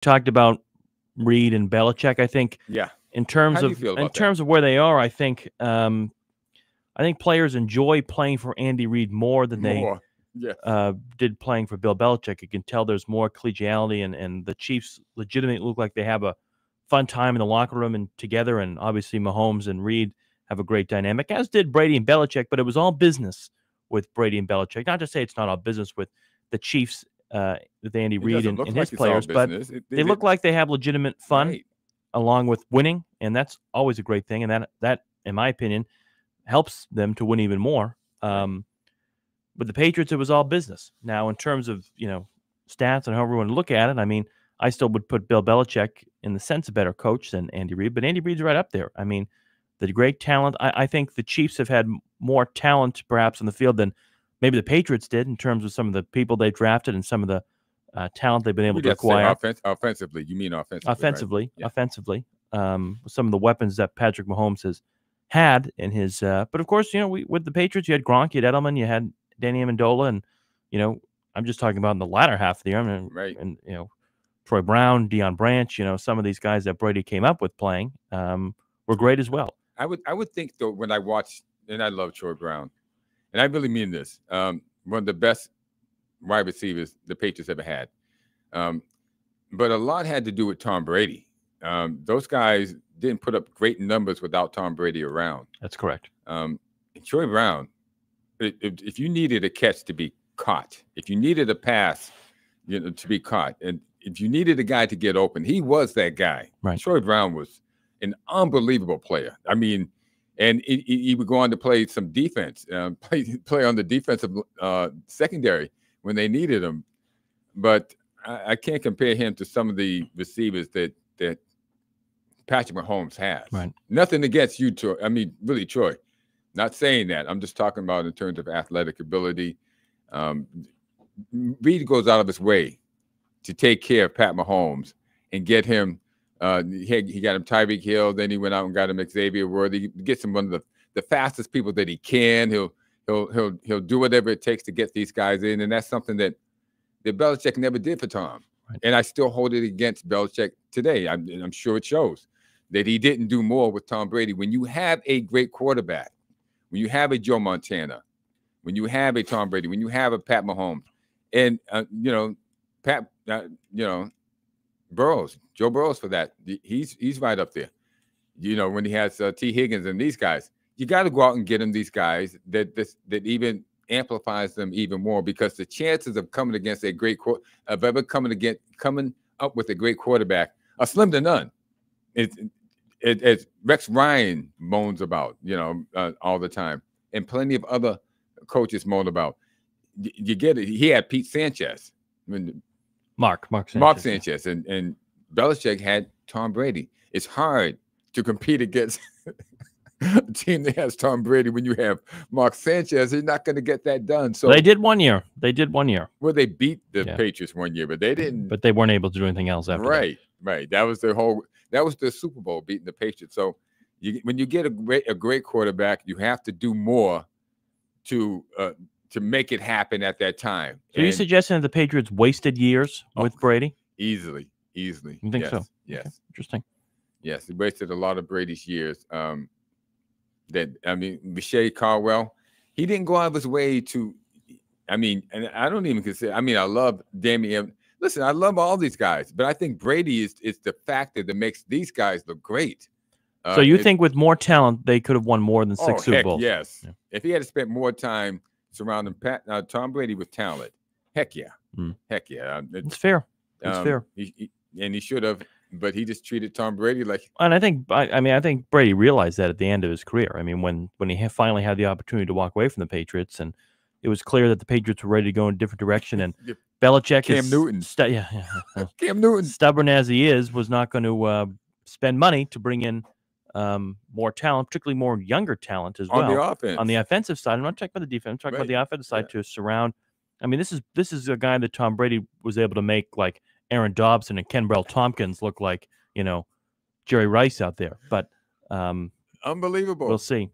talked about Reid and Belichick. I think Yeah. in How terms do you of feel about that? where they are, I think players enjoy playing for Andy Reid more than they More. Yeah. did playing for Bill Belichick. You can tell there's more collegiality, and the Chiefs legitimately look like they have a fun time in the locker room and together. And obviously, Mahomes and Reid have a great dynamic, as did Brady and Belichick. But it was all business with Brady and Belichick. Not to say it's not all business with the Chiefs, with Andy It Reid doesn't and look his like it's all players, but business. they look like they have legitimate fun Right. along with winning, and that's always a great thing. And that, in my opinion, helps them to win even more. Right. With the Patriots, it was all business. Now, in terms of stats and however you want to look at it, I mean, I still would put Bill Belichick in the sense a better coach than Andy Reid, but Andy Reid's right up there. I mean, the great talent. I think the Chiefs have had more talent perhaps on the field than maybe the Patriots did in terms of some of the people they drafted and some of the talent they've been able We'd to have to say acquire. offensively. You mean offensively, right? Yeah. Offensively, some of the weapons that Patrick Mahomes has had in his. But of course, with the Patriots, you had Gronk, you had Edelman, you had Danny Amendola, and I'm just talking about in the latter half of the year, Right. and Troy Brown, Deion Branch, some of these guys that Brady came up with playing were great as well. I would think though, when I watched, and I love Troy Brown, and I really mean this, one of the best wide receivers the Patriots ever had. But a lot had to do with Tom Brady. Those guys didn't put up great numbers without Tom Brady around. That's correct. Troy Brown, if you needed a catch to be caught, if you needed a pass, to be caught, and if you needed a guy to get open, he was that guy. Right. Troy Brown was an unbelievable player. I mean, and he would go on to play some defense, play on the defensive secondary when they needed him. But I can't compare him to some of the receivers that Patrick Mahomes has. Right. Nothing against you, Troy. I mean, really, Troy. Not saying that. I'm just talking about in terms of athletic ability. Reid goes out of his way to take care of Pat Mahomes and get him. He got him Tyreek Hill. Then he went out and got him Xavier Worthy. He gets him one of the fastest people that he can. He'll do whatever it takes to get these guys in, and that's something that Belichick never did for Tom. Right. And I still hold it against Belichick today. I'm sure it shows that he didn't do more with Tom Brady. When you have a great quarterback, when you have a Joe Montana, when you have a Tom Brady, when you have a Pat Mahomes, and Burrows, Joe Burrows for that, he's right up there. When he has T. Higgins and these guys, you got to go out and get him these guys that even amplifies them even more, because the chances of coming against a great coming up with a great quarterback are slim to none. It's Rex Ryan moans about, all the time, and plenty of other coaches moan about. You get it. He had Pete Sanchez, Mark Sanchez, and Belichick had Tom Brady. It's hard to compete against a team that has Tom Brady when you have Mark Sanchez. You're not going to get that done. So they did 1 year. Well, they beat the Patriots 1 year, but they didn't. But they weren't able to do anything else after that. Right. That was the Super Bowl, beating the Patriots. So when you get a great quarterback, you have to do more to make it happen at that time. So you're suggesting that the Patriots wasted years with Brady? Easily. You think so? Yes. Okay. Interesting. Yes, they wasted a lot of Brady's years. Michelle Caldwell, he didn't go out of his way to. And I don't even consider. I love Damian. Listen, I love all these guys, but I think Brady is the factor that makes these guys look great. So you think with more talent, they could have won more than 6 Super Bowls? Yes. Yeah. If he had spent more time surrounding Tom Brady with talent, heck yeah. Heck yeah. It's fair. It's fair. He should have, but he just treated Tom Brady like. And I think Brady realized that at the end of his career. I mean, when he finally had the opportunity to walk away from the Patriots, and it was clear that the Patriots were ready to go in a different direction, and Belichick Cam Newton, stubborn as he is, was not going to spend money to bring in more talent, particularly more younger talent as well. On the offense. On the offensive side. I'm not talking about the defense. I'm talking about the offensive side to surround. I mean, this is a guy that Tom Brady was able to make like Aaron Dobson and Kenbrell Tompkins look like, Jerry Rice out there. But unbelievable. We'll see.